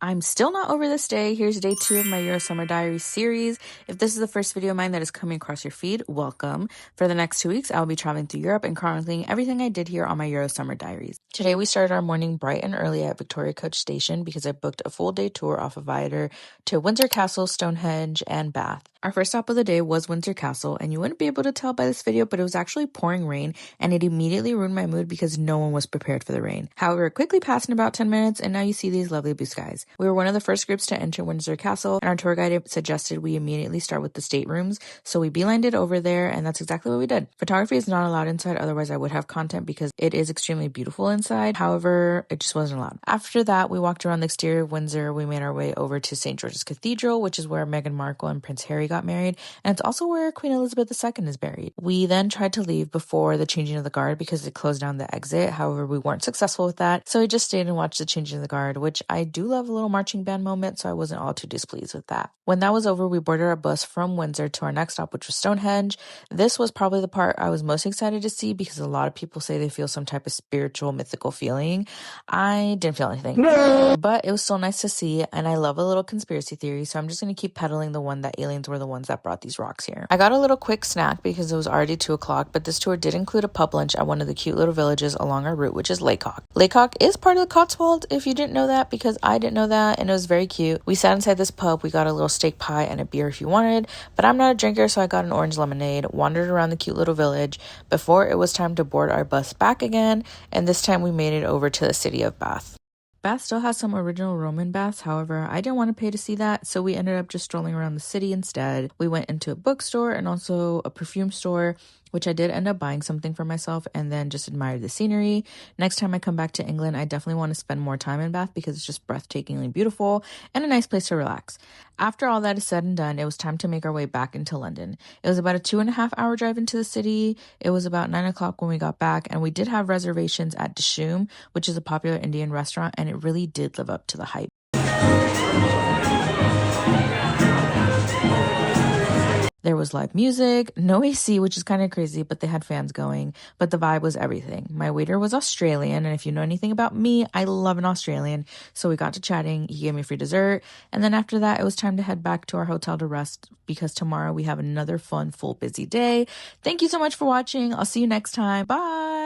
I'm still not over this day. Here's day 2 of my Euro Summer Diaries series. If this is the first video of mine that is coming across your feed, welcome. For the next 2 weeks, I'll be traveling through Europe and chronicling everything I did here on my Euro Summer Diaries. Today, we started our morning bright and early at Victoria Coach Station because I booked a full day tour off of Viator to Windsor Castle, Stonehenge, and Bath. Our first stop of the day was Windsor Castle, and you wouldn't be able to tell by this video, but it was actually pouring rain, and it immediately ruined my mood because no one was prepared for the rain. However, it quickly passed in about 10 minutes, and now you see these lovely blue skies. We were one of the first groups to enter Windsor Castle, and our tour guide suggested we immediately start with the staterooms, so we beelined it over there, and that's exactly what we did. Photography is not allowed inside, otherwise I would have content because it is extremely beautiful inside. However, it just wasn't allowed. After that, we walked around the exterior of Windsor. We made our way over to St. George's Cathedral, which is where Meghan Markle and Prince Harry got married, and it's also where Queen Elizabeth II is buried. We then tried to leave before the changing of the guard because it closed down the exit. However, we weren't successful with that, so we just stayed and watched the changing of the guard, which I do love a little marching band moment, so I wasn't all too displeased with that. When that was over, we boarded our bus from Windsor to our next stop, which was Stonehenge. This was probably the part I was most excited to see because a lot of people say they feel some type of spiritual, mythical feeling. I didn't feel anything, but it was still nice to see, and I love a little conspiracy theory, so I'm just going to keep peddling the one that aliens were the ones that brought these rocks here. I got a little quick snack because it was already 2 o'clock, but this tour did include a pub lunch at one of the cute little villages along our route, which is Laycock. Laycock is part of the Cotswold, if you didn't know that, because I didn't know that, and it was very cute. We sat inside this pub, we got a little steak pie and a beer if you wanted, but I'm not a drinker, so I got an orange lemonade, wandered around the cute little village before it was time to board our bus back again, and this time we made it over to the city of Bath. Bath still has some original Roman baths, however, I didn't want to pay to see that, so we ended up just strolling around the city instead. We went into a bookstore and also a perfume store, which I did end up buying something for myself and then just admired the scenery. Next time I come back to England, I definitely want to spend more time in Bath because it's just breathtakingly beautiful and a nice place to relax. After all that is said and done, it was time to make our way back into London. It was about a 2.5-hour drive into the city. It was about 9 o'clock when we got back, and we did have reservations at Dishoom, which is a popular Indian restaurant, and it really did live up to the hype. There was live music, no AC, which is kind of crazy, but they had fans going, but the vibe was everything. My waiter was Australian, and if you know anything about me, I love an Australian, so we got to chatting, he gave me free dessert, and then after that, it was time to head back to our hotel to rest, because tomorrow we have another fun, full, busy day. Thank you so much for watching. I'll see you next time. Bye!